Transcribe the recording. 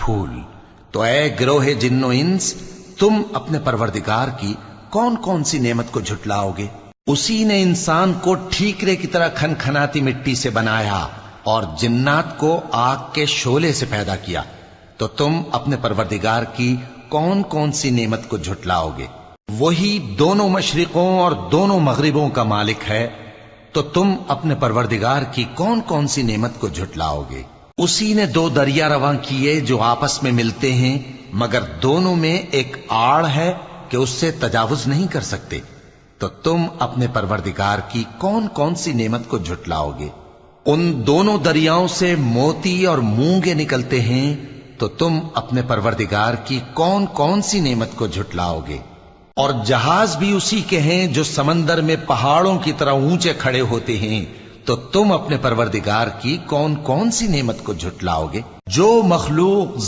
پھول۔ تو اے گروہ جن و انس، تم اپنے پروردگار کی کون کون سی نعمت کو جھٹلاؤ گے؟ اسی نے انسان کو ٹھیکرے کی طرح کھن کھناتی مٹی سے بنایا اور جنات کو آگ کے شعلے سے پیدا کیا، تو تم اپنے پروردگار کی کون کون سی نعمت کو جھٹلاؤ گے؟ وہی دونوں مشرقوں اور دونوں مغربوں کا مالک ہے، تو تم اپنے پروردگار کی کون کون سی نعمت کو جھٹلاؤ گے؟ اسی نے دو دریا رواں کیے جو آپس میں ملتے ہیں، مگر دونوں میں ایک آڑ ہے کہ اس سے تجاوز نہیں کر سکتے، تو تم اپنے پروردگار کی کون کون سی نعمت کو جھٹلاؤ گے؟ ان دونوں دریاؤں سے موتی اور مونگے نکلتے ہیں، تو تم اپنے پروردگار کی کون کون سی نعمت کو جھٹلاؤ گے؟ اور جہاز بھی اسی کے ہیں جو سمندر میں پہاڑوں کی طرح اونچے کھڑے ہوتے ہیں، تو تم اپنے پروردگار کی کون کون سی نعمت کو جھٹلاؤ گے؟ جو مخلوق